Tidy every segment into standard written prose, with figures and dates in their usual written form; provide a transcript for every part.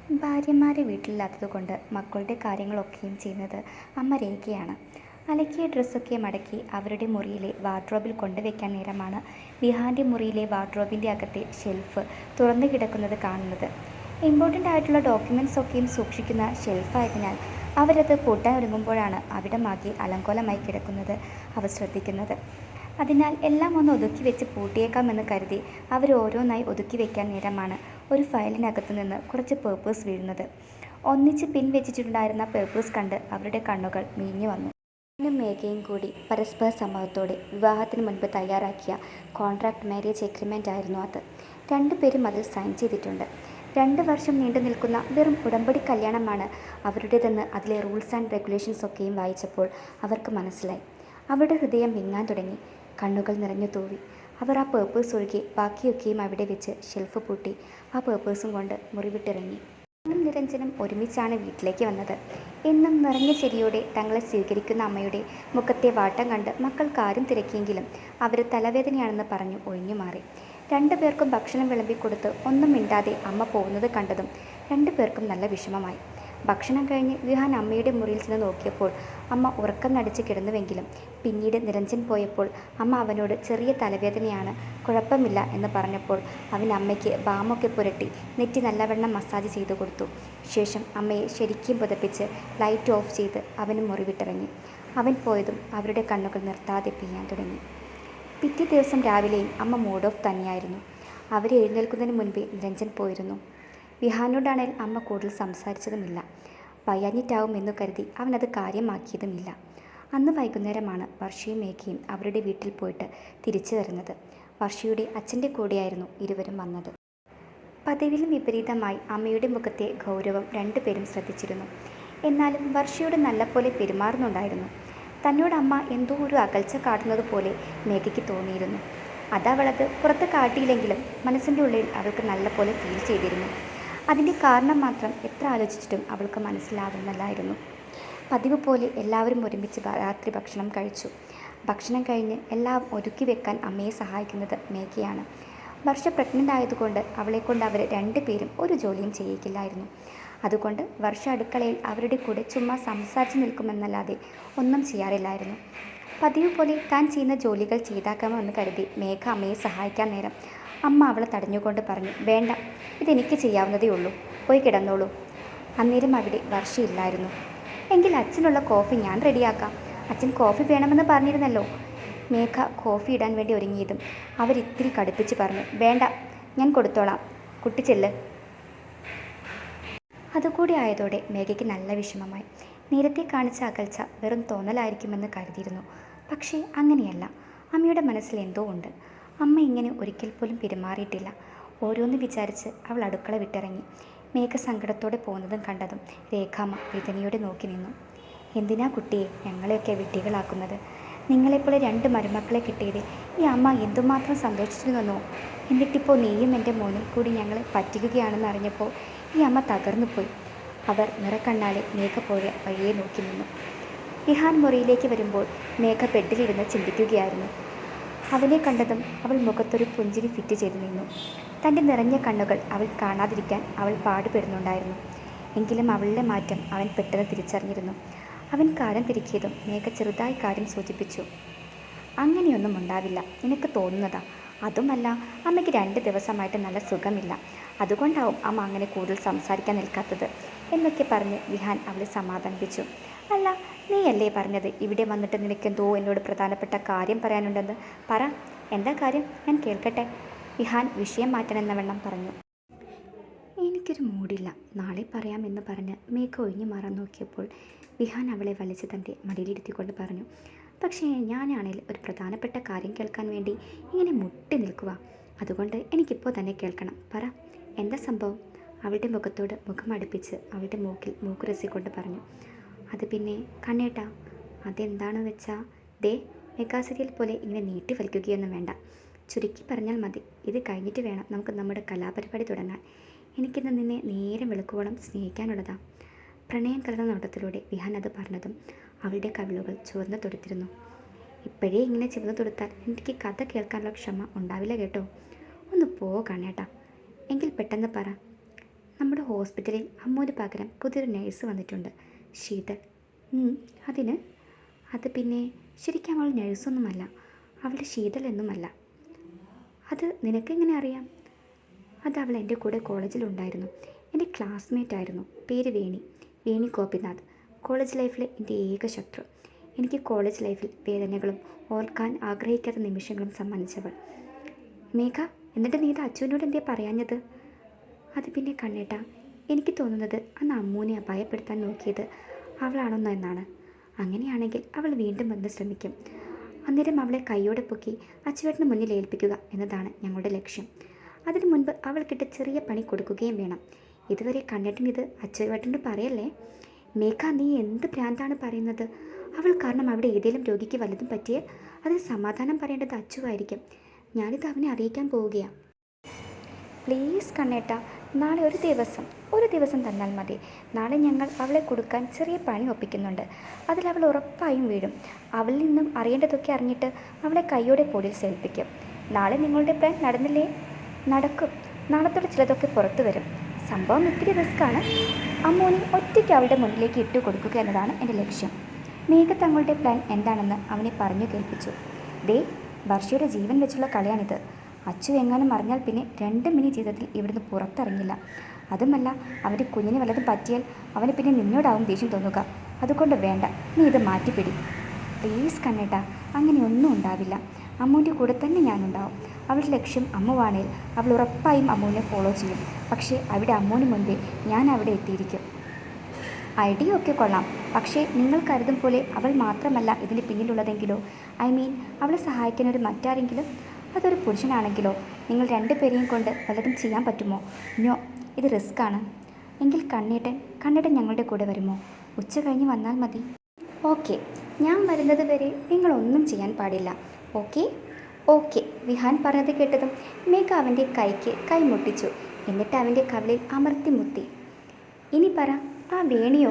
ഭാര്യമാരെ വീട്ടിലില്ലാത്തതുകൊണ്ട് മക്കളുടെ കാര്യങ്ങളൊക്കെയും ചെയ്യുന്നത് അമ്മ രേഖയാണ്. അലക്കിയ ഡ്രസ്സൊക്കെ മടക്കി അവരുടെ മുറിയിലെ വാർഡ്രോബിൽ കൊണ്ടുവയ്ക്കാൻ നേരമാണ് വിഹാൻ്റെ മുറിയിലെ വാർഡ്രോബിൻ്റെ അകത്തെ ഷെൽഫ് തുറന്നു കിടക്കുന്നത് കാണുന്നത്. ഇമ്പോർട്ടൻ്റ് ആയിട്ടുള്ള ഡോക്യുമെൻറ്റ്സ് ഒക്കെയും സൂക്ഷിക്കുന്ന ഷെൽഫായതിനാൽ അവരത് പൂട്ടാൻ ഒരുങ്ങുമ്പോഴാണ് അവിടമാകെ അലങ്കോലമായി കിടക്കുന്നത് അവർ ശ്രദ്ധിക്കുന്നത്. അതിനാൽ എല്ലാം ഒന്ന് ഒതുക്കി വെച്ച് പൂട്ടിയേക്കാമെന്ന് കരുതി അവർ ഓരോന്നായി ഒതുക്കി വെക്കാൻ നേരമാണ് ഒരു ഫയലിനകത്തു നിന്ന് കുറച്ച് പേപ്പേഴ്സ് വീഴുന്നത്. ഒന്നിച്ച് പിൻവെച്ചിട്ടുണ്ടായിരുന്ന പേപ്പേഴ്സ് കണ്ട് അവരുടെ കണ്ണുകൾ മീഞ്ഞു വന്നു. ഞാനും മേഘയും കൂടി പരസ്പര സമ്മതത്തോടെ വിവാഹത്തിന് മുൻപ് തയ്യാറാക്കിയ കോൺട്രാക്ട് മാരേജ് എഗ്രിമെൻ്റ് ആയിരുന്നു അത്. രണ്ടുപേരും അതിൽ സൈൻ ചെയ്തിട്ടുണ്ട്. 2 വർഷം നീണ്ടു നിൽക്കുന്ന വെറും ഉടമ്പടി കല്യാണമാണ് അവരുടേതെന്ന് അതിലെ റൂൾസ് ആൻഡ് റെഗുലേഷൻസ് ഒക്കെയും വായിച്ചപ്പോൾ അവർക്ക് മനസ്സിലായി. അവരുടെ ഹൃദയം വിങ്ങാൻ തുടങ്ങി. കണ്ണുകൾ നിറഞ്ഞു തൂവി. അവർ ആ പേപ്പേഴ്സ് ഒഴികെ ബാക്കിയൊക്കെയും അവിടെ വെച്ച് ഷെൽഫ് പൂട്ടി ആ പേപ്പേഴ്സും കൊണ്ട് മുറിവിട്ടിറങ്ങി. ഞാനും നിരഞ്ജനും ഒരുമിച്ചാണ് വീട്ടിലേക്ക് വന്നത്. എന്നും നിറഞ്ഞ ചിരിയോടെ തങ്ങളെ സ്വീകരിക്കുന്ന അമ്മയുടെ മുഖത്തെ വാട്ടം കണ്ട് മക്കൾ കാര്യം തിരക്കിയെങ്കിലും അവർ തലവേദനയാണെന്ന് പറഞ്ഞു ഒഴിഞ്ഞു മാറി. 2 പേർക്കും ഭക്ഷണം വിളമ്പിക്കൊടുത്ത് ഒന്നും മിണ്ടാതെ അമ്മ പോകുന്നത് കണ്ടതും 2 പേർക്കും നല്ല വിഷമമായി. ഭക്ഷണം കഴിഞ്ഞ് വിഹാൻ അമ്മയുടെ മുറിയിൽ ചെന്ന് നോക്കിയപ്പോൾ അമ്മ ഉറക്കം നടിച്ച് കിടന്നുവെങ്കിലും പിന്നീട് നിരഞ്ജൻ പോയപ്പോൾ അമ്മ അവനോട് ചെറിയ തലവേദനയാണ്, കുഴപ്പമില്ല എന്ന് പറഞ്ഞപ്പോൾ അവൻ അമ്മയ്ക്ക് ബാമൊക്കെ പുരട്ടി നെറ്റി നല്ലവണ്ണം മസാജ് ചെയ്തു കൊടുത്തു. ശേഷം അമ്മയെ ശരിക്കും പുതപ്പിച്ച് ലൈറ്റ് ഓഫ് ചെയ്ത് അവന് മുറിവിട്ടിറങ്ങി. അവൻ പോയതും അവരുടെ കണ്ണുകൾ നിർത്താതെ പെയ്യാൻ തുടങ്ങി. പിറ്റേ ദിവസം രാവിലെയും അമ്മ മൂഡ് ഓഫ് തന്നെയായിരുന്നു. അവർ എഴുന്നേൽക്കുന്നതിന് മുൻപേ നിരഞ്ജൻ പോയിരുന്നു. വിഹാനോടാണേൽ അമ്മ കൂടുതൽ സംസാരിച്ചതുമില്ല. വയ്യാഞ്ഞിട്ടാവും എന്നു കരുതി അവനത് കാര്യമാക്കിയതുമില്ല. അന്ന് വൈകുന്നേരമാണ് വർഷയും മേഘയും അവരുടെ വീട്ടിൽ പോയിട്ട് തിരിച്ചു വരുന്നത്. വർഷയുടെ അച്ഛൻ്റെ കൂടെയായിരുന്നു ഇരുവരും വന്നത്. പതിവിലും വിപരീതമായി അമ്മയുടെ മുഖത്തെ ഗൗരവം 2 പേരും ശ്രദ്ധിച്ചിരുന്നു. എന്നാലും വർഷയോട് നല്ലപോലെ പെരുമാറുന്നുണ്ടായിരുന്നു. തന്നോട് അമ്മ എന്തോ ഒരു അകൽച്ച കാട്ടുന്നത് പോലെ മേഘയ്ക്ക് തോന്നിയിരുന്നു. അതവളത് പുറത്ത് കാട്ടിയില്ലെങ്കിലും മനസ്സിൻ്റെ ഉള്ളിൽ അവൾക്ക് നല്ലപോലെ ഫീൽ ചെയ്തിരുന്നു. അതിൻ്റെ കാരണം മാത്രം എത്ര ആലോചിച്ചിട്ടും അവൾക്ക് മനസ്സിലാവുന്നല്ലായിരുന്നു. പതിവ് പോലെ എല്ലാവരും ഒരുമിച്ച് രാത്രി ഭക്ഷണം കഴിച്ചു. ഭക്ഷണം കഴിഞ്ഞ് എല്ലാം ഒരുക്കി വെക്കാൻ അമ്മയെ സഹായിക്കുന്നത് മേഘയാണ്. വർഷ പ്രഗ്നൻ്റ് ആയതുകൊണ്ട് അവളെക്കൊണ്ട് അവർ 2 പേരും ഒരു ജോലിയും ചെയ്യിക്കില്ലായിരുന്നു. അതുകൊണ്ട് വർഷ അടുക്കളയിൽ അവരുടെ കൂടെ ചുമ്മാ സംസാരിച്ച് നിൽക്കുമെന്നല്ലാതെ ഒന്നും ചെയ്യാറില്ലായിരുന്നു. പതിവ് പോലെ താൻ ചെയ്യുന്ന ജോലികൾ ചെയ്താക്കാമെന്ന് കരുതി മേഘ അമ്മയെ സഹായിക്കാൻ നേരം അമ്മ അവളെ തടഞ്ഞുകൊണ്ട് പറഞ്ഞു, വേണ്ട, ഇതെനിക്ക് ചെയ്യാവുന്നതേ ഉള്ളൂ, പോയി കിടന്നോളൂ. അന്നേരം അവിടെ വർഷയില്ലായിരുന്നു. എങ്കിൽ അച്ഛനുള്ള കോഫി ഞാൻ റെഡിയാക്കാം. അച്ഛൻ കോഫി വേണമെന്ന് പറഞ്ഞിരുന്നല്ലോ. മേഘ കോഫി ഇടാൻ വേണ്ടി ഒരുങ്ങിയതും അവരിത്തിരി കടുപ്പിച്ച് പറഞ്ഞു, വേണ്ട, ഞാൻ കൊടുത്തോളാം, കുട്ടി ചെല്ല്. അതുകൂടി ആയതോടെ മേഘയ്ക്ക് നല്ല വിഷമമായി. നേരത്തെ കാണിച്ച അകൽച്ച വെറും തോന്നലായിരിക്കുമെന്ന് കരുതിയിരുന്നു. പക്ഷേ അങ്ങനെയല്ല. അമ്മയുടെ മനസ്സിൽ എന്തോ ഉണ്ട്. അമ്മ ഇങ്ങനെ ഒരിക്കൽ പോലും പെരുമാറിയിട്ടില്ല. ഓരോന്ന് വിചാരിച്ച് അവൾ അടുക്കള വിട്ടിറങ്ങി. മേഘ സങ്കടത്തോടെ പോകുന്നതും കണ്ടതും രേഖാമ്മ വേദനയോടെ നോക്കി നിന്നു. എന്തിനാ കുട്ടിയെ ഞങ്ങളെയൊക്കെ വിഡ്ഢികളാക്കുന്നത്? നിങ്ങളെപ്പോലെ 2 മരുമക്കളെ കിട്ടിയത് ഈ അമ്മ എന്തുമാത്രം സന്തോഷിച്ചിരുന്നോ? എന്നിട്ടിപ്പോൾ നീയും എൻ്റെ മോനും കൂടി ഞങ്ങളെ പറ്റിക്കുകയാണെന്ന് അറിഞ്ഞപ്പോൾ ഈ അമ്മ തകർന്നുപോയി. അവർ നിറക്കണ്ണാലെ മേഘ പോയ വഴിയെ നോക്കി നിന്നു. വിഹാൻ മുറിയിലേക്ക് വരുമ്പോൾ മേഘ ബെഡിലിരുന്ന് ചിന്തിക്കുകയായിരുന്നു. അവനെ കണ്ടതും അവൾ മുഖത്തൊരു പുഞ്ചിരി ഫിറ്റ് ചെയ്തു നിന്നു. തൻ്റെ നിറഞ്ഞ കണ്ണുകൾ അവൾ കാണാതിരിക്കാൻ അവൾ പാടുപെടുന്നുണ്ടായിരുന്നു. എങ്കിലും അവളുടെ മാറ്റം അവൻ പെട്ടെന്ന് തിരിച്ചറിഞ്ഞിരുന്നു. അവൻ കാര്യം തിരിക്കിയതും മേഘ ചെറുതായി കാര്യം സൂചിപ്പിച്ചു. അങ്ങനെയൊന്നും ഉണ്ടാവില്ല, നിനക്ക് തോന്നുന്നതാ. അതുമല്ല, അമ്മയ്ക്ക് 2 ദിവസമായിട്ട് നല്ല സുഖമില്ല. അതുകൊണ്ടാവും അമ്മ അങ്ങനെ കൂടുതൽ സംസാരിക്കാൻ നിൽക്കാത്തത് എന്നൊക്കെ പറഞ്ഞ് വിഹാൻ അവളെ സമാധാനിപ്പിച്ചു. അല്ല, നീയല്ലേ പറഞ്ഞത് ഇവിടെ വന്നിട്ട് നിനക്കെന്തോ എന്നോട് പ്രധാനപ്പെട്ട കാര്യം പറയാനുണ്ടെന്ന്? പറ, എന്താ കാര്യം? ഞാൻ കേൾക്കട്ടെ. വിഹാൻ വിഷയം മാറ്റണമെന്ന വണ്ണം പറഞ്ഞു. എനിക്കൊരു മൂടില്ല, നാളെ പറയാമെന്ന് പറഞ്ഞ് മേഘ ഒഴിഞ്ഞു മാറാൻ നോക്കിയപ്പോൾ വിഹാൻ അവളെ വലിച്ച് തൻ്റെ മടിയിലിരുത്തിക്കൊണ്ട് പറഞ്ഞു, പക്ഷേ ഞാനാണെങ്കിൽ ഒരു പ്രധാനപ്പെട്ട കാര്യം കേൾക്കാൻ വേണ്ടി ഇങ്ങനെ മുട്ടി നിൽക്കുക. അതുകൊണ്ട് എനിക്കിപ്പോൾ തന്നെ കേൾക്കണം. പറ, എന്താ സംഭവം? അവളുടെ മുഖത്തോട് മുഖം അടുപ്പിച്ച് അവളുടെ മൂക്കിൽ മൂക്കുരസിക്കൊണ്ട് പറഞ്ഞു. അത് പിന്നെ കണ്ണേട്ടാ, അതെന്താണെന്ന് വെച്ചാൽ ദേ, മെഗാസീരിയൽ പോലെ ഇങ്ങനെ നീട്ടി വലിക്കുകയൊന്നും വേണ്ട. ചുരുക്കി പറഞ്ഞാൽ മതി. ഇത് കഴിഞ്ഞിട്ട് വേണം നമുക്ക് നമ്മുടെ കലാപരിപാടി തുടങ്ങാൻ. എനിക്കിന്ന് നിന്നെ നേരം വെളുക്കുവോളം സ്നേഹിക്കാനുള്ളതാ. പ്രണയം കലർന്ന നോട്ടത്തിലൂടെ വിഹാൻ അത് പറഞ്ഞതും അവളുടെ കവിളുകൾ ചുവന്നു തൊടുത്തിരുന്നു. ഇപ്പോഴേ ഇങ്ങനെ ചുവന്നു തൊടുത്താൽ എനിക്ക് കഥ കേൾക്കാനുള്ള ക്ഷമ ഉണ്ടാവില്ല കേട്ടോ. ഒന്ന് പോ കണ്ണേട്ടാ. എങ്കിൽ പെട്ടെന്ന് പറ. നമ്മുടെ ഹോസ്പിറ്റലിൽ അമ്മൂന് പകരം പുതിയൊരു നേഴ്സ് വന്നിട്ടുണ്ട്, ശീതൾ. അതിന്? അത് പിന്നെ ശരിക്കും അവൾ നേഴ്സൊന്നുമല്ല, അവൾ ശീതൾ എന്നുമല്ല. അത് നിനക്കെങ്ങനെ അറിയാം? അത് അവൾ എൻ്റെ കൂടെ കോളേജിലുണ്ടായിരുന്നു, എൻ്റെ ക്ലാസ്മേറ്റ് ആയിരുന്നു. പേര് വേണി ഗോപിനാഥ്. കോളേജ് ലൈഫിലെ എൻ്റെ ഏക ശത്രു. എനിക്ക് കോളേജ് ലൈഫിൽ വേദനകളും ഓർക്കാൻ ആഗ്രഹിക്കാത്ത നിമിഷങ്ങളും സമ്മാനിച്ചവൾ. മേഘ, എന്നിട്ട് നീ ഇത് അച്ചുവിനോട് എന്തേ പറയാഞ്ഞത്? അത് പിന്നെ കണ്ണേട്ടാ, എനിക്ക് തോന്നുന്നത് അന്ന് അമ്മൂനെ അപായപ്പെടുത്താൻ നോക്കിയത് അവളാണെന്നോ എന്നാണ്. അങ്ങനെയാണെങ്കിൽ അവൾ വീണ്ടും വന്ന് ശ്രമിക്കും. അന്നേരം അവളെ കൈയോടെ പൊക്കി അച്ചുവേട്ടന് മുന്നിൽ ഏൽപ്പിക്കുക എന്നതാണ് ഞങ്ങളുടെ ലക്ഷ്യം. അതിനു മുൻപ് അവൾക്കിട്ട് ചെറിയ പണി കൊടുക്കുകയും വേണം. ഇതുവരെ കണ്ണേട്ടൻ ഇത് അച്ചുവേട്ടനോട് പറയല്ലേ. മേഘ, നീ എന്ത് ഭ്രാന്താണ് പറയുന്നത്? അവൾ കാരണം അവിടെ ഏതെങ്കിലും രോഗിക്ക് വല്ലതും പറ്റിയാൽ അതിന് സമാധാനം പറയേണ്ടത് അച്ചുവായിരിക്കും. ഞാനിത് അവനെ അറിയിക്കാൻ പോവുകയാണ്. പ്ലീസ് കണ്ണേട്ട, നാളെ ഒരു ദിവസം തന്നാൽ മതി. നാളെ ഞങ്ങൾ അവളെ കൊടുക്കാൻ ചെറിയ പണി ഒപ്പിക്കുന്നുണ്ട്. അതിൽ അവൾ ഉറപ്പായും വീഴും. അവളിൽ നിന്നും അറിയേണ്ടതൊക്കെ അറിഞ്ഞിട്ട് അവളെ കൈയോടെ പോലീസ് ഏൽപ്പിക്കും. നാളെ നിങ്ങളുടെ പ്ലാൻ നടന്നില്ലേ? നടക്കും. നാളത്തോടെ ചിലതൊക്കെ പുറത്തു വരും. സംഭവം ഇത്തിരി റിസ്ക്കാണ്. അമ്മൂനെ ഒറ്റയ്ക്ക് അവളുടെ മുന്നിലേക്ക് ഇട്ടു കൊടുക്കുക എന്നതാണ് എൻ്റെ ലക്ഷ്യം. മേഘ തങ്ങളുടെ പ്ലാൻ എന്താണെന്ന് അവനെ പറഞ്ഞു കേൾപ്പിച്ചു. ദേ, വർഷയുടെ ജീവൻ വെച്ചുള്ള കളിയാണിത്. അച്ചു എങ്ങാനും അറിഞ്ഞാൽ പിന്നെ 2 മിനിറ്റ് ജീവിതത്തിൽ ഇവിടുന്ന് പുറത്തിറങ്ങില്ല. അതുമല്ല, അവൻ്റെ കുഞ്ഞിന് വല്ലതും പറ്റിയാൽ അവന് പിന്നെ നിന്നോടാവും ദേഷ്യം തോന്നുക. അതുകൊണ്ട് വേണ്ട, നീ ഇത് മാറ്റിപ്പിടി. പ്ലീസ് കണ്ണേട്ടാ, അങ്ങനെയൊന്നും ഉണ്ടാവില്ല. അമ്മൂൻ്റെ കൂടെ തന്നെ ഞാനുണ്ടാവും. അവളുടെ ലക്ഷ്യം അമ്മുവാണേൽ അവൾ ഉറപ്പായും അമ്മുവിനെ ഫോളോ ചെയ്യും. പക്ഷേ അവിടെ അമ്മൂന് മുൻപേ ഞാൻ അവിടെ എത്തിയിരിക്കും. ഐഡിയ ഒക്കെ കൊള്ളാം. പക്ഷേ നിങ്ങൾ കരുതും പോലെ അവൾ മാത്രമല്ല ഇതിന് പിന്നിലുള്ളതെങ്കിലോ? അവളെ സഹായിക്കാനൊരു മറ്റാരെങ്കിലും? അതൊരു പുരുഷനാണെങ്കിലോ? നിങ്ങൾ 2 പേരെയും കൊണ്ട് വല്ലതും ചെയ്യാൻ പറ്റുമോ? നോ, ഇത് റിസ്ക്കാണ്. എങ്കിൽ കണ്ണേട്ടൻ ഞങ്ങളുടെ കൂടെ വരുമോ? ഉച്ച കഴിഞ്ഞ് വന്നാൽ മതി. ഓക്കെ, ഞാൻ വരുന്നത് വരെ നിങ്ങളൊന്നും ചെയ്യാൻ പാടില്ല. ഓക്കെ. വിഹാൻ പറഞ്ഞത് കേട്ടതും മേഘ അവൻ്റെ കൈക്ക് കൈമുട്ടിച്ചു. എന്നിട്ട് അവൻ്റെ കവിളിൽ അമർത്തി മുത്തി. ഇനി പറ, ആ ഏണിയോ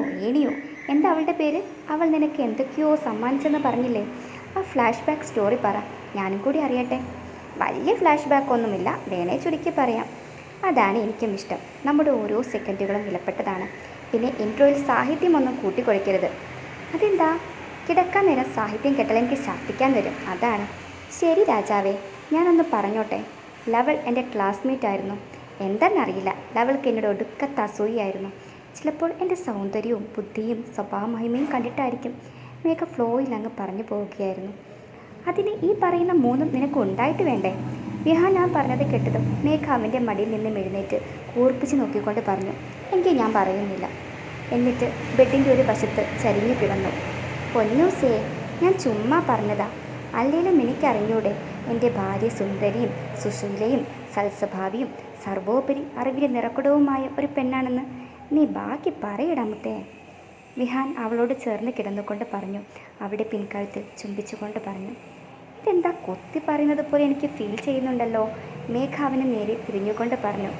എന്താ അവളുടെ പേര്? അവൾ നിനക്ക് എന്തൊക്കെയോ സമ്മാനിച്ചെന്ന് പറഞ്ഞില്ലേ? ആ ഫ്ലാഷ് ബാക്ക് സ്റ്റോറി പറ, ഞാനും കൂടി അറിയട്ടെ. വലിയ ഫ്ലാഷ് ബാക്ക് ഒന്നുമില്ല, വേണേ ചുരുക്കി പറയാം. അതാണ് എനിക്കും ഇഷ്ടം. നമ്മുടെ ഓരോ സെക്കൻഡുകളും വിലപ്പെട്ടതാണ്. പിന്നെ ഇൻട്രോയിൽ സാഹിത്യമൊന്നും കൂട്ടിക്കൊഴിക്കരുത്. അതെന്താ? കിടക്കാൻ നേരം സാഹിത്യം കേട്ടാൽ എനിക്ക് ശാസിക്കാൻ വരും, അതാണ്. ശരി രാജാവേ, ഞാനൊന്ന് പറഞ്ഞോട്ടെ. ലവൾ എൻ്റെ ക്ലാസ്മേറ്റ് ആയിരുന്നു. എന്താണെന്നറിയില്ല, ലവൾക്ക് എന്നോട് ഒടുക്കത്ത അസൂയായിരുന്നു. ചിലപ്പോൾ എൻ്റെ സൗന്ദര്യവും ബുദ്ധിയും സ്വഭാവമഹിമയും കണ്ടിട്ടായിരിക്കും. മേഘ ഫ്ലോയിൽ അങ്ങ് പറഞ്ഞു പോവുകയായിരുന്നു. അതിന് ഈ പറയുന്ന 3 നിനക്ക് ഉണ്ടായിട്ട് വേണ്ടേ? വിഹാൻ ഞാൻ പറഞ്ഞത് കേട്ടതും മേഘ അവൻ്റെ മടിയിൽ നിന്നും എഴുന്നേറ്റ് കൂർപ്പിച്ച് നോക്കിക്കൊണ്ട് പറഞ്ഞു, എങ്കിൽ ഞാൻ പറയുന്നില്ല. എന്നിട്ട് ബെഡിൻ്റെ ഒരു വശത്ത് ചരിഞ്ഞു കിടന്നു. പൊന്നൂസേ, ഞാൻ ചുമ്മാ പറഞ്ഞതാ. അല്ലേലും എനിക്കറിഞ്ഞൂടെ എൻ്റെ ഭാര്യ സുന്ദരിയും സുശീലയും സൽസ്വഭാവിയും സർവോപരി അറിവിൻ്റെ നിറക്കുടവുമായ ഒരു പെണ്ണാണെന്ന്. നീ ബാക്കി പറയിടാമത്തെ. വിഹാൻ അവളോട് ചേർന്ന് കിടന്നുകൊണ്ട് പറഞ്ഞു. അവിടെ പിൻകഴുത്തിൽ ചുംബിച്ചുകൊണ്ട് പറഞ്ഞു. ഇതെന്താ കുത്തി പറയുന്നത് പോലെ എനിക്ക് ഫീൽ ചെയ്യുന്നുണ്ടല്ലോ. മേഘ അവന് നേരെ തിരിഞ്ഞുകൊണ്ട് പറഞ്ഞു.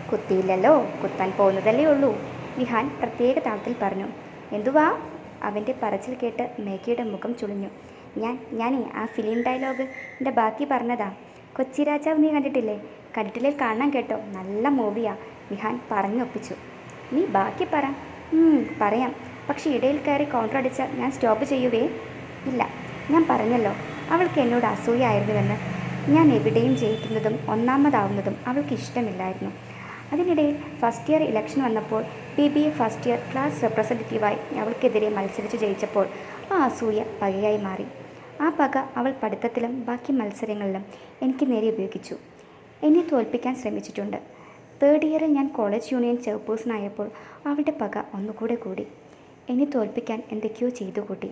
കുത്തിയില്ലല്ലോ, കുത്താൻ പോകുന്നതല്ലേ ഉള്ളൂ. വിഹാൻ പ്രത്യേക താളത്തിൽ പറഞ്ഞു. എന്തുവാ? അവൻ്റെ പറച്ചിൽ കേട്ട് മേഘയുടെ മുഖം ചുളിഞ്ഞു. ഞാനേ ആ ഫിലിം ഡയലോഗിൻ്റെ ബാക്കി പറഞ്ഞതാ. കൊച്ചി രാജാവ് നീ കണ്ടിട്ടില്ലേ? കണ്ടിട്ടില്ലേ? കാണാൻ കേട്ടോ, നല്ല മൂവിയാ. വിഹാൻ പറഞ്ഞൊപ്പിച്ചു. നീ ബാക്കി പറ. പറയാം, പക്ഷേ ഇടയിൽ കയറി കൗണ്ടർ അടിച്ചാൽ ഞാൻ സ്റ്റോപ്പ് ചെയ്യുവേ. ഇല്ല, ഞാൻ പറഞ്ഞല്ലോ അവൾക്ക് എന്നോട് അസൂയായിരുന്നുവെന്ന്. ഞാൻ എവിടെയും ജയിക്കുന്നതും ഒന്നാമതാവുന്നതും അവൾക്ക് ഇഷ്ടമില്ലായിരുന്നു. അതിനിടയിൽ ഫസ്റ്റ് ഇയർ ഇലക്ഷൻ വന്നപ്പോൾ BBA ഫസ്റ്റ് ഇയർ ക്ലാസ് റെപ്രസെൻറ്റേറ്റീവായി അവൾക്കെതിരെ മത്സരിച്ച് ജയിച്ചപ്പോൾ ആ അസൂയ പകയായി മാറി. ആ പക അവൾ പഠിത്തത്തിലും ബാക്കി മത്സരങ്ങളിലും എനിക്ക് നേരെ ഉപയോഗിച്ചു. എന്നെ തോൽപ്പിക്കാൻ ശ്രമിച്ചിട്ടുണ്ട്. 3rd ഇയറിൽ ഞാൻ കോളേജ് യൂണിയൻ ചെയർപേഴ്സണായപ്പോൾ അവളുടെ പക ഒന്നുകൂടെ കൂടി. എന്നെ തോൽപ്പിക്കാൻ എന്തൊക്കെയോ ചെയ്തു കൂട്ടി.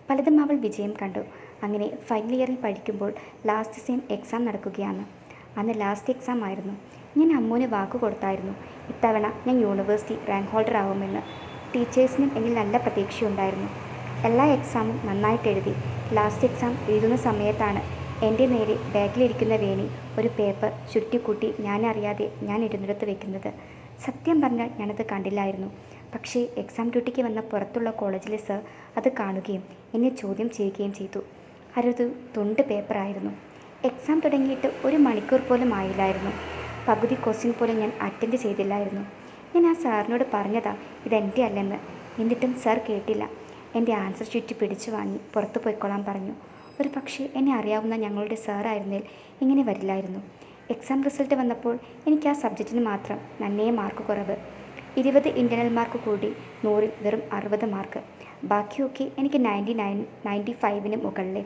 പലതും അവൾ വിജയം കണ്ടു. അങ്ങനെ ഫൈനൽ ഇയറിൽ പഠിക്കുമ്പോൾ ലാസ്റ്റ് സെയിം എക്സാം നടക്കുകയാണ്. അന്ന് ലാസ്റ്റ് എക്സാം ആയിരുന്നു. ഞാൻ അമ്മൂന് വാക്ക് കൊടുത്തായിരുന്നു, ഇത്തവണ ഞാൻ യൂണിവേഴ്സിറ്റി റാങ്ക് ഹോൾഡർ ആവുമെന്ന്. ടീച്ചേഴ്സിനും എന്നിൽ നല്ല പ്രതീക്ഷയുണ്ടായിരുന്നു. എല്ലാ എക്സാമും നന്നായിട്ട് എഴുതി. ലാസ്റ്റ് എക്സാം എഴുതുന്ന സമയത്താണ് എൻ്റെ നേരെ ബാഗിലിരിക്കുന്ന വേണി ഒരു പേപ്പർ ചുരുട്ടിക്കൂട്ടി ഞാനറിയാതെ ഞാൻ ഇരുന്നിടത്ത് വെക്കുന്നത്. സത്യം പറഞ്ഞാൽ ഞാനത് കണ്ടില്ലായിരുന്നു. പക്ഷേ എക്സാം ഡ്യൂട്ടിക്ക് വന്ന പുറത്തുള്ള കോളേജിലെ സർ അത് കാണുകയും എന്നെ ചോദ്യം ചെയ്യുകയും ചെയ്തു. അതൊരു തുണ്ട് പേപ്പറായിരുന്നു. എക്സാം തുടങ്ങിയിട്ട് 1 മണിക്കൂർ പോലും ആയില്ലായിരുന്നു. പകുതി ക്വസ്റ്റ്യൻ പോലും ഞാൻ അറ്റൻഡ് ചെയ്തില്ലായിരുന്നു. ഞാൻ ആ സാറിനോട് പറഞ്ഞതാ ഇതെൻ്റെ അല്ലെന്ന്. എന്നിട്ടും സാർ കേട്ടില്ല. എൻ്റെ ആൻസർ ഷീറ്റ് പിടിച്ചു വാങ്ങി പുറത്തു പോയിക്കൊള്ളാൻ പറഞ്ഞു. ഒരു പക്ഷേ എന്നെ അറിയാവുന്ന ഞങ്ങളുടെ സാറായിരുന്നേൽ ഇങ്ങനെ വരില്ലായിരുന്നു. എക്സാം റിസൾട്ട് വന്നപ്പോൾ എനിക്ക് ആ സബ്ജക്റ്റിന് മാത്രം നന്നേ മാർക്ക് കുറവ്. 20 ഇൻറ്റേർണൽ മാർക്ക് കൂടി 100-ൽ വെറും 60 മാർക്ക്. ബാക്കിയൊക്കെ എനിക്ക് 99, 95-ന് മുകളിലെ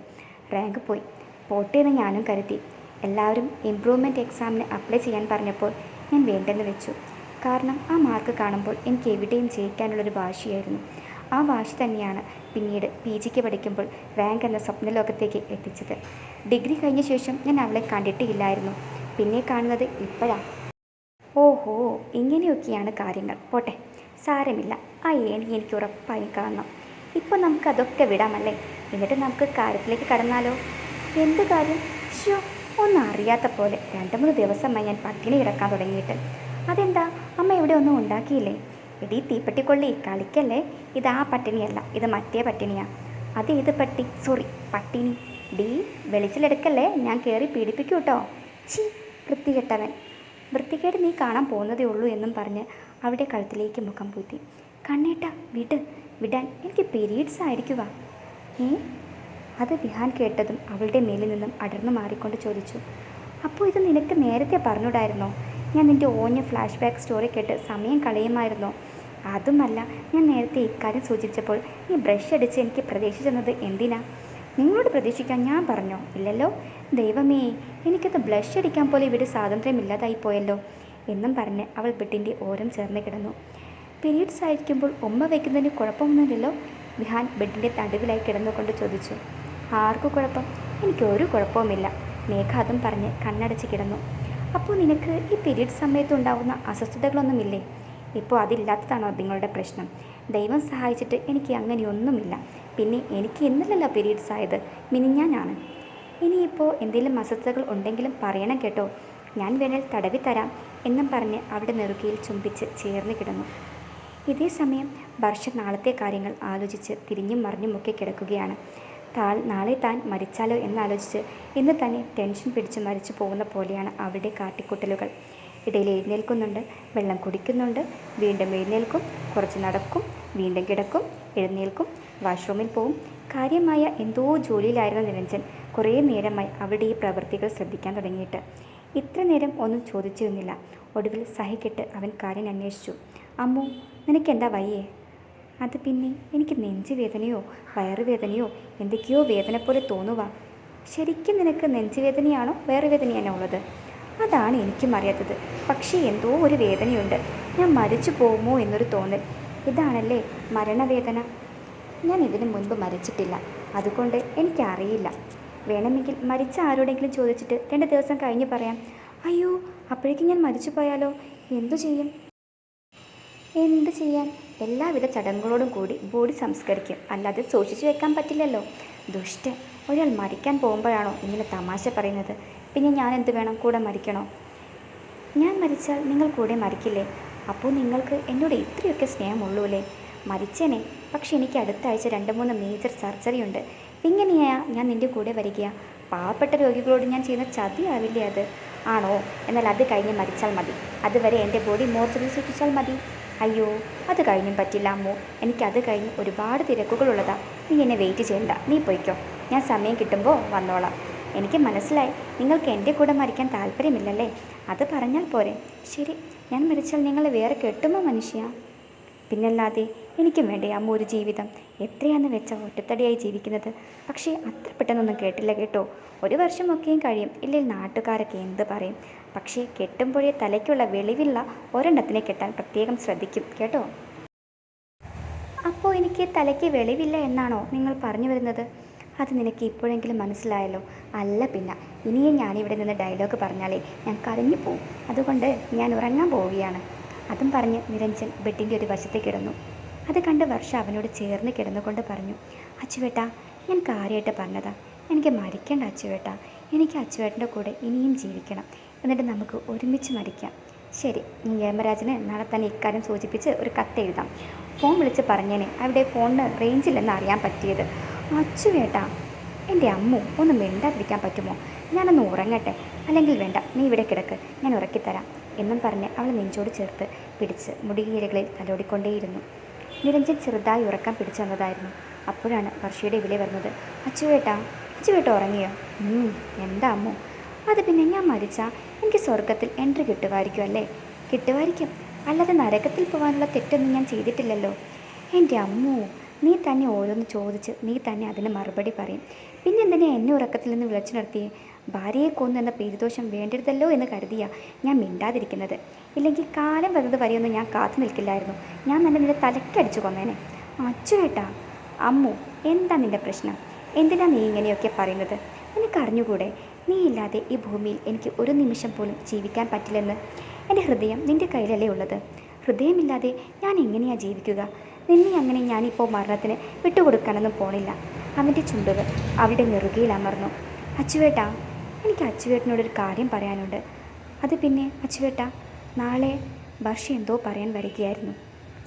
റാങ്ക് പോയി. പോട്ടേന്ന് ഞാനും കരുതി. എല്ലാവരും ഇംപ്രൂവ്മെൻറ്റ് എക്സാമിന് അപ്ലൈ ചെയ്യാൻ പറഞ്ഞപ്പോൾ ഞാൻ വേണ്ടെന്ന് വെച്ചു. കാരണം ആ മാർക്ക് കാണുമ്പോൾ എനിക്ക് എവിടെയും ജയിക്കാനുള്ളൊരു വാശിയായിരുന്നു. ആ വാശി തന്നെയാണ് പിന്നീട് PGക്ക് പഠിക്കുമ്പോൾ റാങ്ക് എന്ന സ്വപ്നലോകത്തേക്ക് എത്തിച്ചത്. ഡിഗ്രി കഴിഞ്ഞ ശേഷം ഞാൻ അവളെ കണ്ടിട്ടില്ലായിരുന്നു. പിന്നെ കാണുന്നത് ഇപ്പോഴാണ്. ഓഹോ, ഇങ്ങനെയൊക്കെയാണ് കാര്യങ്ങൾ. പോട്ടെ, സാരമില്ല. ആ എനിക്ക് ഉറപ്പായും കാണണം. ഇപ്പോൾ നമുക്കതൊക്കെ വിടാമല്ലേ? എന്നിട്ട് നമുക്ക് കാര്യത്തിലേക്ക് കടന്നാലോ? എന്ത് കാര്യം? ഷോ, ഒന്നും അറിയാത്ത പോലെ 2-3 ദിവസമായി ഞാൻ പട്ടിണി കിടക്കാൻ തുടങ്ങിയിട്ട്. അതെന്താ, അമ്മ ഇവിടെ ഒന്നും ഉണ്ടാക്കിയില്ലേ? എടീ തീപ്പെട്ടിക്കൊള്ളി, കളിക്കല്ലേ. ഇതാ പട്ടിണിയല്ല, ഇത് മറ്റേ പട്ടിണിയാ. അതേത് പട്ടി? സോറി, പട്ടിണി. ഡീ, വെളിച്ചിലെടുക്കല്ലേ, ഞാൻ കയറി പീഡിപ്പിക്കൂ കേട്ടോ. ചി, വൃത്തികെട്ടവൻ. വൃത്തികേട് നീ കാണാൻ പോകുന്നതേ ഉള്ളൂ എന്നും പറഞ്ഞ് അവിടെ കഴുത്തിലേക്ക് മുഖം പൂത്തി. കണ്ണേട്ടാ, വിടാൻ, എനിക്ക് പീരീഡ്സ് ആയിരിക്കുക. അത് വിഹാൻ കേട്ടതും അവളുടെ മേലിൽ നിന്നും അടർന്നു മാറിക്കൊണ്ട് ചോദിച്ചു. അപ്പോൾ ഇത് നിനക്ക് നേരത്തെ പറഞ്ഞുകൂടായിരുന്നോ? ഞാൻ നിൻ്റെ ഓഞ്ഞ ഫ്ലാഷ് ബാക്ക് സ്റ്റോറി കേട്ട് സമയം കളയുമായിരുന്നോ? അതുമല്ല, ഞാൻ നേരത്തെ ഇക്കാര്യം സൂചിപ്പിച്ചപ്പോൾ നീ ബ്രഷ് അടിച്ച് എനിക്ക് പ്രതീക്ഷിച്ചെന്നത് എന്തിനാ? നിങ്ങളോട് പ്രതീക്ഷിക്കാൻ ഞാൻ പറഞ്ഞോ? ഇല്ലല്ലോ. ദൈവമേ, എനിക്കത് ബ്ലഷ് അടിക്കാൻ പോലെ ഇവിടെ സ്വാതന്ത്ര്യമില്ലാതായി പോയല്ലോ എന്നും പറഞ്ഞ് അവൾ ബെഡിൻ്റെ ഓരം ചേർന്ന് കിടന്നു. പീരീഡ്സ് ആയിരിക്കുമ്പോൾ ഉമ്മ വയ്ക്കുന്നതിന് കുഴപ്പമൊന്നുമില്ലല്ലോ? വിഹാൻ ബെഡിൻ്റെ നടുവിലായി കിടന്നുകൊണ്ട് ചോദിച്ചു. ആർക്കു കുഴപ്പം? എനിക്കൊരു കുഴപ്പവുമില്ല. മേഘ അതും പറഞ്ഞ് കണ്ണടച്ച് കിടന്നു. അപ്പോൾ നിനക്ക് ഈ പീരീഡ് സമയത്ത് ഉണ്ടാകുന്ന അസ്വസ്ഥതകളൊന്നുമില്ലേ? ഇപ്പോൾ അതില്ലാത്തതാണോ നിങ്ങളുടെ പ്രശ്നം? ദൈവം സഹായിച്ചിട്ട് എനിക്ക് അങ്ങനെയൊന്നുമില്ല. പിന്നെ എനിക്ക് ഇന്നലല്ല പീരീഡ്സ് ആയത്, മിനിഞ്ഞാനാണ്. ഇനിയിപ്പോൾ എന്തെങ്കിലും അസ്വസ്ഥതകൾ ഉണ്ടെങ്കിലും പറയണം കേട്ടോ, ഞാൻ വേണേൽ തടവി തരാം എന്നും പറഞ്ഞ് അവിടെ നെറുകയിൽ ചുംബിച്ച് ചേർന്ന് കിടന്നു. ഇതേ സമയം വർഷ നാളത്തെ കാര്യങ്ങൾ ആലോചിച്ച് തിരിഞ്ഞും മറിഞ്ഞുമൊക്കെ കിടക്കുകയാണ്. നാളെ താൻ മരിച്ചാലോ എന്നാലോചിച്ച് ഇന്ന് തന്നെ ടെൻഷൻ പിടിച്ച് മരിച്ചു പോകുന്ന പോലെയാണ് അവരുടെ കാട്ടിക്കൂട്ടലുകൾ. ഇടയിൽ എഴുന്നേൽക്കുന്നുണ്ട്, വെള്ളം കുടിക്കുന്നുണ്ട്, വീണ്ടും എഴുന്നേൽക്കും, കുറച്ച് നടക്കും, വീണ്ടും കിടക്കും, എഴുന്നേൽക്കും, വാഷ്റൂമിൽ പോവും. കാര്യമായ എന്തോ ജോലിയിലായിരുന്ന നിരഞ്ജൻ കുറേ നേരമായി അവരുടെ ഈ പ്രവൃത്തികൾ ശ്രദ്ധിക്കാൻ തുടങ്ങിയിട്ട്. ഇത്ര നേരം ഒന്നും ചോദിച്ചിരുന്നില്ല. ഒടുവിൽ സഹിക്കെട്ട് അവൻ കാര്യം അന്വേഷിച്ചു. അമ്മു, നിനക്കെന്താ വയ്യേ? അത് പിന്നെ എനിക്ക് നെഞ്ചുവേദനയോ വയറുവേദനയോ എന്തൊക്കെയോ വേദന പോലെ തോന്നുക. ശരിക്കും നിനക്ക് നെഞ്ചുവേദനയാണോ വയറുവേദനയാണോ ഉള്ളത്? അതാണ് എനിക്കും അറിയാത്തത്. പക്ഷേ എന്തോ ഒരു വേദനയുണ്ട്. ഞാൻ മരിച്ചു പോകുമോ എന്നൊരു തോന്നൽ. ഇതാണല്ലേ മരണവേദന? ഞാൻ ഇതിനു മുൻപ് മരിച്ചിട്ടില്ല, അതുകൊണ്ട് എനിക്കറിയില്ല. വേണമെങ്കിൽ മരിച്ച ആരോടെങ്കിലും ചോദിച്ചിട്ട് 2 ദിവസം കഴിഞ്ഞ് പറയാം. അയ്യോ, അപ്പോഴേക്കും ഞാൻ മരിച്ചു പോയാലോ? എന്തു ചെയ്യും? എന്ത് ചെയ്യാൻ? എല്ലാവിധ ചടങ്ങുകളോടും കൂടി ബോഡി സംസ്കരിക്കും, അല്ലാതെ സൂക്ഷിച്ചു വെക്കാൻ പറ്റില്ലല്ലോ. ദുഷ്ടൻ, ഒരാൾ മരിക്കാൻ പോകുമ്പോഴാണോ ഇങ്ങനെ തമാശ പറയുന്നത്? പിന്നെ ഞാൻ എന്ത് വേണം, കൂടെ മരിക്കണോ? ഞാൻ മരിച്ചാൽ നിങ്ങൾ കൂടെ മരിക്കില്ലേ? അപ്പോൾ നിങ്ങൾക്ക് എന്നോട് ഇത്രയൊക്കെ സ്നേഹമുള്ളൂല്ലേ? മരിച്ചേനെ, പക്ഷെ എനിക്ക് അടുത്ത ആഴ്ച 2-3 മേജർ സർജറി ഉണ്ട്. ഇങ്ങനെയാ ഞാൻ നിൻ്റെ കൂടെ വരിക? പാവപ്പെട്ട രോഗികളോട് ഞാൻ ചെയ്യുന്ന ചതിയാവില്ലേ അത്? ആണോ? എന്നാൽ അത് കഴിഞ്ഞ് മരിച്ചാൽ മതി. അതുവരെ എൻ്റെ ബോഡി മോർച്ചറിൽ സൂക്ഷിച്ചാൽ മതി. അയ്യോ, അത് കഴിഞ്ഞും പറ്റില്ല അമ്മു. എനിക്കത് കഴിഞ്ഞ് ഒരുപാട് തിരക്കുകളുള്ളതാ. നീ എന്നെ വെയിറ്റ് ചെയ്യണ്ട, നീ പോയിക്കോ. ഞാൻ സമയം കിട്ടുമ്പോൾ വന്നോളാം. എനിക്ക് മനസ്സിലായി, നിങ്ങൾക്ക് എൻ്റെ കൂടെ മരിക്കാൻ താല്പര്യമില്ലല്ലേ? അത് പറഞ്ഞാൽ പോരെ. ശരി, ഞാൻ മരിച്ചാൽ നിങ്ങൾ വേറെ കെട്ടുമോ മനുഷ്യ? പിന്നല്ലാതെ, എനിക്കും വേണ്ടേ അമ്മ ഒരു ജീവിതം. എത്രയാണെന്ന് വെച്ചാൽ ഒറ്റത്തടിയായി ജീവിക്കുന്നത്. പക്ഷേ അത്ര പെട്ടെന്നൊന്നും കേട്ടില്ല കേട്ടോ. 1 വർഷമൊക്കെയും കഴിയും, ഇല്ലെങ്കിൽ നാട്ടുകാരൊക്കെ എന്ത് പറയും. പക്ഷേ കെട്ടുമ്പോഴേ തലയ്ക്കുള്ള വെളിവുള്ള ഒരെണ്ണത്തിനെ കെട്ടാൻ പ്രത്യേകം ശ്രദ്ധിക്കും കേട്ടോ. അപ്പോൾ എനിക്ക് തലയ്ക്ക് വെളിവില്ല എന്നാണോ നിങ്ങൾ പറഞ്ഞു വരുന്നത്? അത് നിനക്ക് ഇപ്പോഴെങ്കിലും മനസ്സിലായല്ലോ. അല്ല പിന്നെ, ഇനിയും ഞാനിവിടെ നിന്ന് ഡയലോഗ് പറഞ്ഞാലേ ഞാൻ കരഞ്ഞു പോവും. അതുകൊണ്ട് ഞാൻ ഉറങ്ങാൻ പോവുകയാണ്. അതും പറഞ്ഞ് നിരഞ്ജൻ ബെഡിൻ്റെ ഒരു വശത്ത് കിടന്നു. അത് കണ്ട് വർഷ അവനോട് ചേർന്ന് കിടന്നുകൊണ്ട് പറഞ്ഞു. അച്ചുവേട്ടാ, ഞാൻ കാര്യമായിട്ട് പറഞ്ഞതാ. എനിക്ക് മരിക്കേണ്ട അച്ചുവേട്ടാ. എനിക്ക് അച്ചുവേട്ടൻ്റെ കൂടെ ഇനിയും ജീവിക്കണം. എന്നിട്ട് നമുക്ക് ഒരുമിച്ച് മരിക്കാം. ശരി, നീ യമരാജന് നാളെ തന്നെ ഇക്കാര്യം സൂചിപ്പിച്ച് ഒരു കത്ത് എഴുതാം. ഫോൺ വിളിച്ച് പറഞ്ഞേനെ, അവിടെ ഫോണിന് റേഞ്ചില്ലെന്ന് അറിയാൻ പറ്റിയത്. അച്ചുവേട്ടാ, എൻ്റെ അമ്മു ഒന്ന് മിണ്ടാതിരിക്കാൻ പറ്റുമോ? ഞാനൊന്ന് ഉറങ്ങട്ടെ. അല്ലെങ്കിൽ വേണ്ട, നീ ഇവിടെ കിടക്ക്, ഞാൻ ഉറക്കിത്തരാം. എന്നും പറഞ്ഞ് അവൾ നെഞ്ചോട് ചേർത്ത് പിടിച്ച് മുടികീരകളിൽ തലോടിക്കൊണ്ടേയിരുന്നു. നിരഞ്ജൻ ചെറുതായി ഉറക്കം പിടിച്ചു വന്നതായിരുന്നു. അപ്പോഴാണ് വർഷയുടെ വിളി വരുന്നത്. അച്ചുവേട്ടാ, അച്ചുവേട്ട ഉറങ്ങിയോ? എന്താ അമ്മു? അത് പിന്നെ ഞാൻ മരിച്ചാൽ എനിക്ക് സ്വർഗത്തിൽ എൻട്രി കിട്ടുമായിരിക്കും അല്ലേ? കിട്ടുമായിരിക്കും, അല്ലാതെ നരകത്തിൽ പോകാനുള്ള തെറ്റൊന്നും ഞാൻ ചെയ്തിട്ടില്ലല്ലോ. എൻ്റെ അമ്മു, നീ തന്നെ ഓരോന്ന് ചോദിച്ച് നീ തന്നെ അതിന് മറുപടി പറയും. പിന്നെ എന്തിനാ എന്നെ ഉറക്കത്തിൽ നിന്ന് വിളിച്ചു നിർത്തിയേ? ഭാര്യയെ കൊന്നു എന്ന പേരുദോഷം വേണ്ടരുതല്ലോ എന്ന് കരുതിയാ ഞാൻ മിണ്ടാതിരിക്കുന്നത്. ഇല്ലെങ്കിൽ കാലം വരുന്നത് വരെയൊന്നും ഞാൻ കാത്തു നിൽക്കില്ലായിരുന്നു. ഞാൻ തന്നെ നിന്റെ തലക്കടിച്ചു കൊന്നേനെ. അച്ചുവേട്ടാ. അമ്മു, എന്താ നിന്റെ പ്രശ്നം? എന്തിനാ നീ ഇങ്ങനെയൊക്കെ പറയുന്നത്? നിനക്കറിഞ്ഞുകൂടെ, നീ ഇല്ലാതെ ഈ ഭൂമിയിൽ എനിക്ക് ഒരു നിമിഷം പോലും ജീവിക്കാൻ പറ്റില്ലെന്ന്? എൻ്റെ ഹൃദയം നിൻ്റെ കയ്യിലല്ലേ ഉള്ളത്? ഹൃദയമില്ലാതെ ഞാൻ എങ്ങനെയാണ് ജീവിക്കുക? നിന്നെ അങ്ങനെ ഞാനിപ്പോൾ മരണത്തിന് വിട്ടുകൊടുക്കാനൊന്നും പോണില്ല. അവൻ്റെ ചുണ്ടുകൾ അവളുടെ നെറുകയിൽ അമർന്നു. അച്ചുവേട്ടാ, എനിക്ക് അച്ചുവേട്ടനോടൊരു കാര്യം പറയാനുണ്ട്. അത് പിന്നെ അച്ചുവേട്ടാ, നാളെ വർഷ എന്തോ പറയാൻ വരികയായിരുന്നു.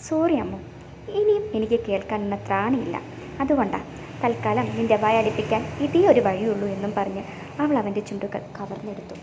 സോറി അമ്മു, ഇനിയും എനിക്ക് കേൾക്കാനുള്ള ത്രാണിയില്ല. അതുകൊണ്ടാണ് തൽക്കാലം നിൻ്റെ വായ അടുപ്പിക്കാൻ ഇതേ ഒരു വഴിയുള്ളൂ എന്നും പറഞ്ഞ് അവൾ അവൻ്റെ ചുണ്ടുകൾ കവർന്നെടുത്തു.